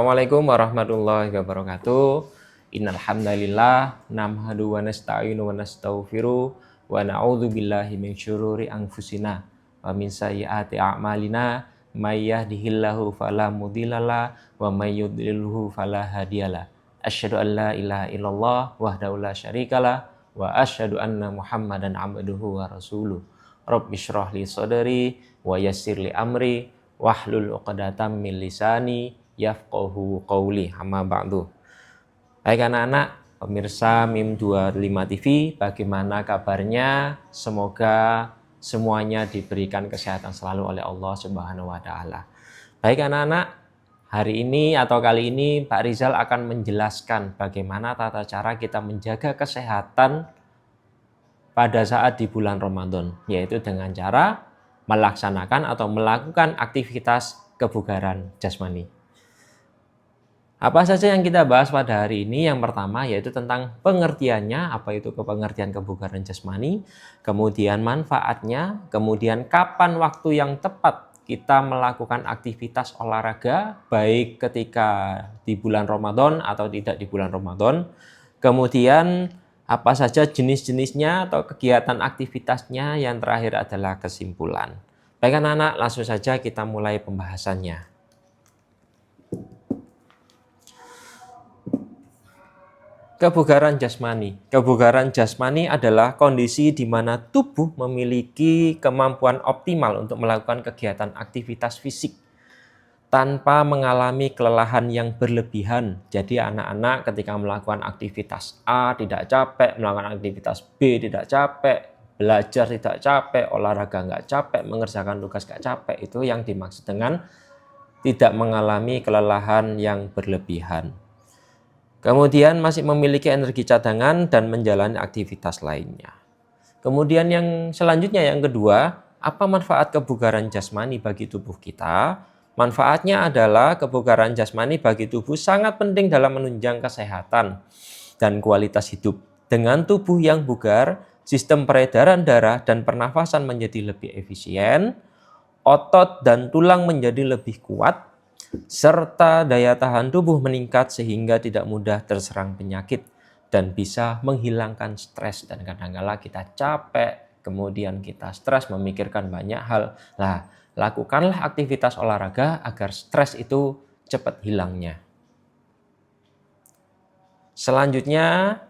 Assalamualaikum warahmatullahi wabarakatuh. Innal hamdalillah nahmadu wa nasta'inu wa nastaghfiru wa na'udzu billahi min syururi anfusina wa min sayyiati a'malina may yahdihillahu fala mudhillalah wa may yudlilhu fala hadiyalah. Asyhadu an la ilaha illallah wahdahu la syarikalah wa asyhadu anna Muhammadan abduhu wa rasuluh. Rabbi shrah li sadri wa yassir li amri wahlul 'uqdatam min lisani yafqahu qawli. Amma ba'du. Baik anak-anak pemirsa MIM 25 TV, bagaimana kabarnya? Semoga semuanya diberikan kesehatan selalu oleh Allah Subhanahu wa taala. Baik anak-anak, hari ini atau kali ini Pak Rizal akan menjelaskan bagaimana tata cara kita menjaga kesehatan pada saat di bulan Ramadan, yaitu dengan cara melaksanakan atau melakukan aktivitas kebugaran jasmani. Apa saja yang kita bahas pada hari ini? Yang pertama yaitu tentang pengertiannya, apa itu pengertian kebugaran jasmani, kemudian manfaatnya, kemudian kapan waktu yang tepat kita melakukan aktivitas olahraga, baik ketika di bulan Ramadan atau tidak di bulan Ramadan, kemudian apa saja jenis-jenisnya atau kegiatan aktivitasnya, yang terakhir adalah kesimpulan. Baik anak-anak, langsung saja kita mulai pembahasannya. Kebugaran jasmani. Kebugaran jasmani adalah kondisi di mana tubuh memiliki kemampuan optimal untuk melakukan kegiatan aktivitas fisik tanpa mengalami kelelahan yang berlebihan. Jadi anak-anak ketika melakukan aktivitas A tidak capek, melakukan aktivitas B tidak capek, belajar tidak capek, olahraga nggak capek, mengerjakan tugas nggak capek, itu yang dimaksud dengan tidak mengalami kelelahan yang berlebihan. Kemudian masih memiliki energi cadangan dan menjalani aktivitas lainnya. Kemudian yang selanjutnya, yang kedua, apa manfaat kebugaran jasmani bagi tubuh kita? Manfaatnya adalah kebugaran jasmani bagi tubuh sangat penting dalam menunjang kesehatan dan kualitas hidup. Dengan tubuh yang bugar, sistem peredaran darah dan pernafasan menjadi lebih efisien, otot dan tulang menjadi lebih kuat, serta daya tahan tubuh meningkat sehingga tidak mudah terserang penyakit dan bisa menghilangkan stres. Dan kadang-kala kita capek, kemudian kita stres memikirkan banyak hal. Nah, lakukanlah aktivitas olahraga agar stres itu cepat hilangnya. Selanjutnya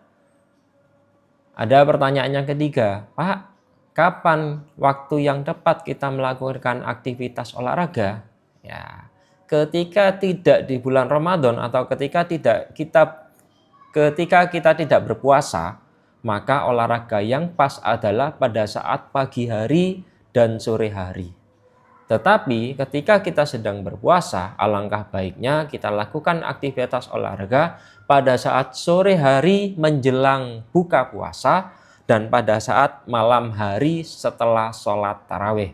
ada pertanyaan yang ketiga, Pak, kapan waktu yang tepat kita melakukan aktivitas olahraga? Ya, ketika tidak di bulan Ramadan atau ketika kita tidak berpuasa, maka olahraga yang pas adalah pada saat pagi hari dan sore hari. Tetapi ketika kita sedang berpuasa, alangkah baiknya kita lakukan aktivitas olahraga pada saat sore hari menjelang buka puasa dan pada saat malam hari setelah sholat tarawih.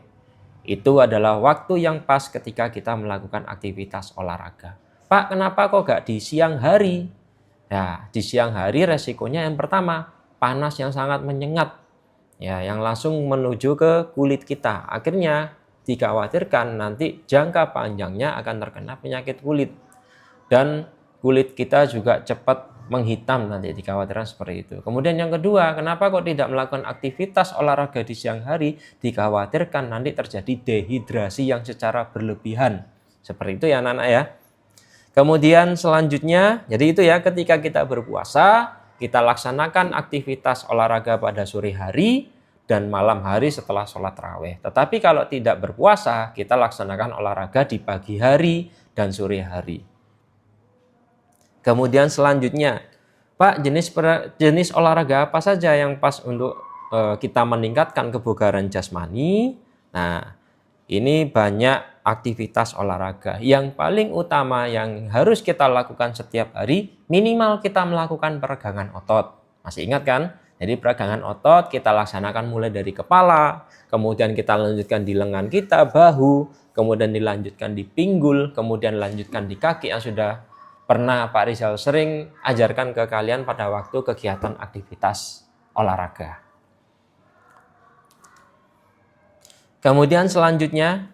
Itu adalah waktu yang pas ketika kita melakukan aktivitas olahraga. Pak, kenapa kok gak di siang hari? Ya, di siang hari resikonya yang pertama, panas yang sangat menyengat, ya, yang langsung menuju ke kulit kita. Akhirnya dikhawatirkan nanti jangka panjangnya akan terkena penyakit kulit. Dan kulit kita juga cepat menghitam nanti, dikhawatirkan seperti itu. Kemudian yang kedua, kenapa kok tidak melakukan aktivitas olahraga di siang hari? Dikhawatirkan nanti terjadi dehidrasi yang secara berlebihan. Seperti itu ya anak-anak ya. Kemudian selanjutnya, jadi itu ya, ketika kita berpuasa, kita laksanakan aktivitas olahraga pada sore hari dan malam hari setelah sholat tarawih. Tetapi kalau tidak berpuasa, kita laksanakan olahraga di pagi hari dan sore hari. Kemudian selanjutnya, Pak, jenis olahraga apa saja yang pas untuk kita meningkatkan kebugaran jasmani? Nah, ini banyak aktivitas olahraga. Yang paling utama yang harus kita lakukan setiap hari, minimal kita melakukan peregangan otot. Masih ingat kan? Jadi peregangan otot kita laksanakan mulai dari kepala, kemudian kita lanjutkan di lengan kita, bahu, kemudian dilanjutkan di pinggul, kemudian lanjutkan di kaki yang sudah pernah Pak Rizal sering ajarkan ke kalian pada waktu kegiatan aktivitas olahraga. Kemudian selanjutnya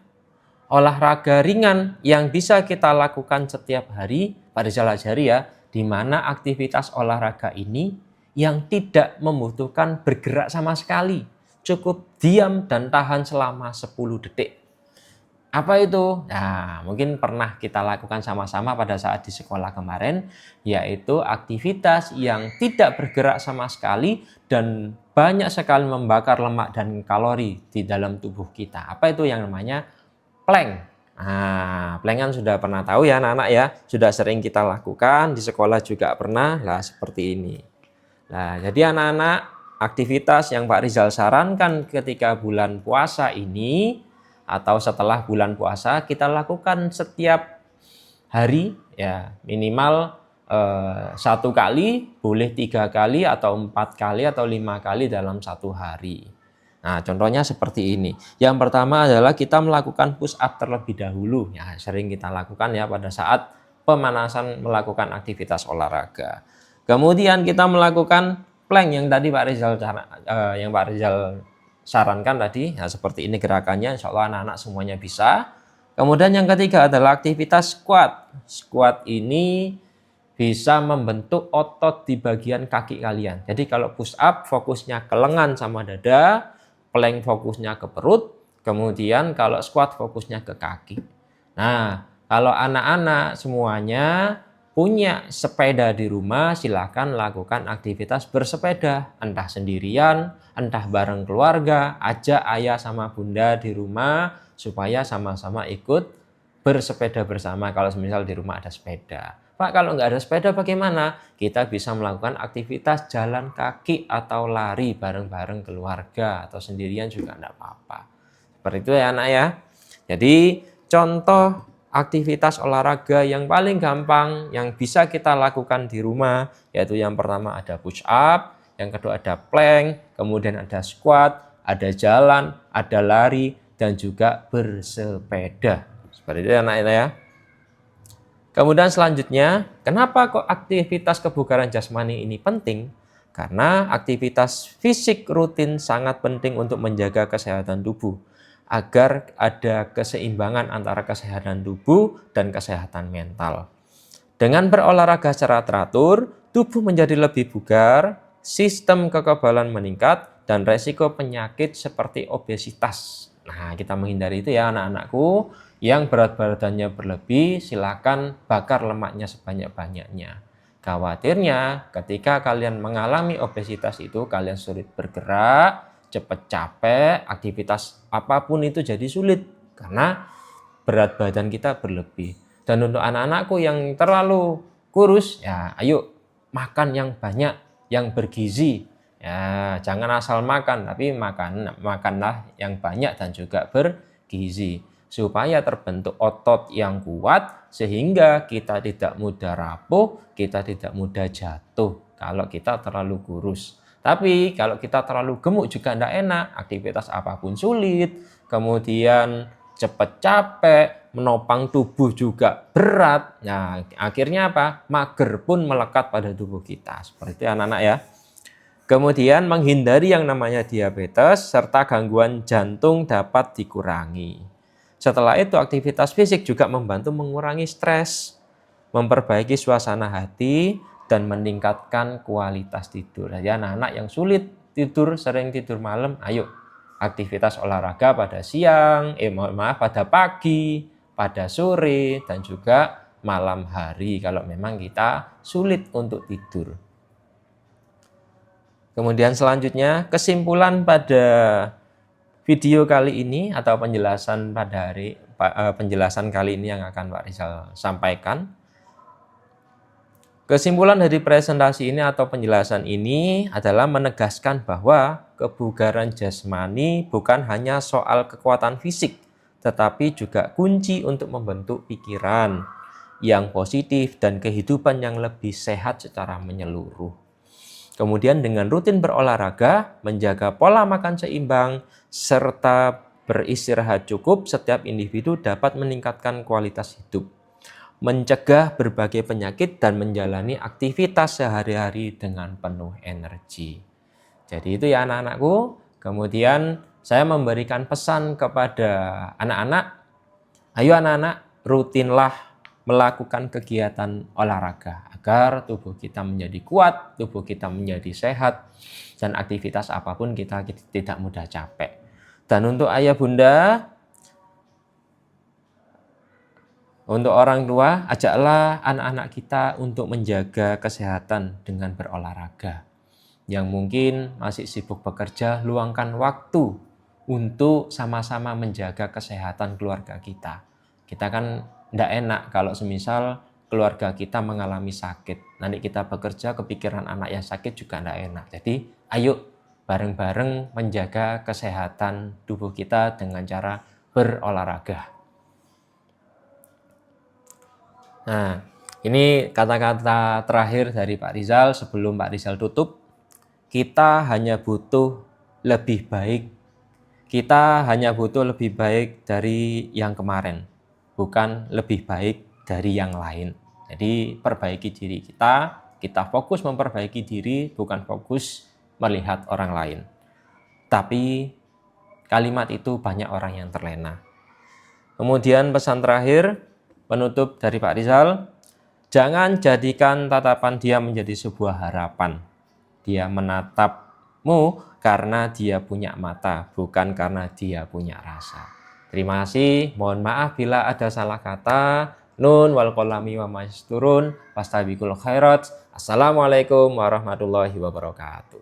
olahraga ringan yang bisa kita lakukan setiap hari, Pak Rizal ajari ya, di mana aktivitas olahraga ini yang tidak membutuhkan bergerak sama sekali. Cukup diam dan tahan selama 10 detik. Apa itu? Nah, mungkin pernah kita lakukan sama-sama pada saat di sekolah kemarin, yaitu aktivitas yang tidak bergerak sama sekali dan banyak sekali membakar lemak dan kalori di dalam tubuh kita. Apa itu yang namanya plank? Nah, plank kan sudah pernah tahu ya anak-anak ya, sudah sering kita lakukan, di sekolah juga pernah, lah seperti ini. Nah, jadi anak-anak, aktivitas yang Pak Rizal sarankan ketika bulan puasa ini atau setelah bulan puasa kita lakukan setiap hari ya minimal 1 kali, boleh 3 kali atau 4 kali atau 5 kali dalam 1 hari. Nah, contohnya seperti ini. Yang pertama adalah kita melakukan push up terlebih dahulu. Ya, sering kita lakukan ya pada saat pemanasan melakukan aktivitas olahraga. Kemudian kita melakukan plank yang tadi Pak Rizal sarankan tadi, ya seperti ini gerakannya, insya Allah anak-anak semuanya bisa. Kemudian yang ketiga adalah aktivitas squat. Squat ini bisa membentuk otot di bagian kaki kalian. Jadi kalau push up fokusnya ke lengan sama dada, plank fokusnya ke perut, kemudian kalau squat fokusnya ke kaki. Nah, kalau anak-anak semuanya punya sepeda di rumah, silakan lakukan aktivitas bersepeda, entah sendirian, entah bareng keluarga, ajak ayah sama bunda di rumah supaya sama-sama ikut bersepeda bersama. Kalau misal di rumah ada sepeda, Pak, kalau nggak ada sepeda bagaimana? Kita bisa melakukan aktivitas jalan kaki atau lari bareng-bareng keluarga atau sendirian juga enggak apa-apa. Seperti itu ya anak ya. Jadi contoh aktivitas olahraga yang paling gampang yang bisa kita lakukan di rumah yaitu yang pertama ada push up, yang kedua ada plank, kemudian ada squat, ada jalan, ada lari, dan juga bersepeda. Seperti itu ya anak ya. Kemudian selanjutnya, kenapa kok aktivitas kebugaran jasmani ini penting? Karena aktivitas fisik rutin sangat penting untuk menjaga kesehatan tubuh, agar ada keseimbangan antara kesehatan tubuh dan kesehatan mental. Dengan berolahraga secara teratur, tubuh menjadi lebih bugar, sistem kekebalan meningkat, dan resiko penyakit seperti obesitas. Nah, kita menghindari itu ya anak-anakku. Yang berat badannya berlebih, silakan bakar lemaknya sebanyak-banyaknya. Khawatirnya ketika kalian mengalami obesitas itu, kalian sulit bergerak, cepat capek, aktivitas apapun itu jadi sulit karena berat badan kita berlebih. Dan untuk anak-anakku yang terlalu kurus, ya ayo makan yang banyak, yang bergizi. Ya, jangan asal makan, tapi makanlah yang banyak dan juga bergizi supaya terbentuk otot yang kuat sehingga kita tidak mudah rapuh, kita tidak mudah jatuh kalau kita terlalu kurus. Tapi kalau kita terlalu gemuk juga tidak enak, aktivitas apapun sulit, kemudian cepat capek, menopang tubuh juga berat. Nah, akhirnya apa? Mager pun melekat pada tubuh kita. Seperti itu anak-anak ya. Kemudian menghindari yang namanya diabetes serta gangguan jantung dapat dikurangi. Setelah itu aktivitas fisik juga membantu mengurangi stres, memperbaiki suasana hati, dan meningkatkan kualitas tidur. Jadi anak-anak yang sulit tidur, sering tidur malam, ayo aktivitas olahraga pada siang, pada pagi, pada sore, dan juga malam hari kalau memang kita sulit untuk tidur. Kemudian selanjutnya kesimpulan pada video kali ini atau penjelasan penjelasan kali ini yang akan Pak Rizal sampaikan. Kesimpulan dari presentasi ini atau penjelasan ini adalah menegaskan bahwa kebugaran jasmani bukan hanya soal kekuatan fisik, tetapi juga kunci untuk membentuk pikiran yang positif dan kehidupan yang lebih sehat secara menyeluruh. Kemudian dengan rutin berolahraga, menjaga pola makan seimbang, serta beristirahat cukup, setiap individu dapat meningkatkan kualitas hidup, mencegah berbagai penyakit, dan menjalani aktivitas sehari-hari dengan penuh energi. Jadi itu ya anak-anakku. Kemudian saya memberikan pesan kepada anak-anak Ayo anak-anak, rutinlah melakukan kegiatan olahraga agar tubuh kita menjadi kuat, tubuh kita menjadi sehat, dan aktivitas apapun kita tidak mudah capek. Dan untuk ayah bunda, untuk orang tua, ajaklah anak-anak kita untuk menjaga kesehatan dengan berolahraga. Yang mungkin masih sibuk bekerja, luangkan waktu untuk sama-sama menjaga kesehatan keluarga kita. Kita kan tidak enak kalau semisal keluarga kita mengalami sakit. Nanti kita bekerja, kepikiran anak yang sakit juga tidak enak. Jadi ayo bareng-bareng menjaga kesehatan tubuh kita dengan cara berolahraga. Nah, ini kata-kata terakhir dari Pak Rizal sebelum Pak Rizal tutup. Kita hanya butuh lebih baik. Kita hanya butuh lebih baik dari yang kemarin, bukan lebih baik dari yang lain. Jadi perbaiki diri kita fokus memperbaiki diri, bukan fokus melihat orang lain. Tapi kalimat itu banyak orang yang terlena. Kemudian pesan terakhir, penutup dari Pak Rizal, jangan jadikan tatapan dia menjadi sebuah harapan. Dia menatapmu karena dia punya mata, bukan karena dia punya rasa. Terima kasih, mohon maaf bila ada salah kata. Nun wal qalami wa ma yasturun. Fastabiqul khairat. Assalamualaikum warahmatullahi wabarakatuh.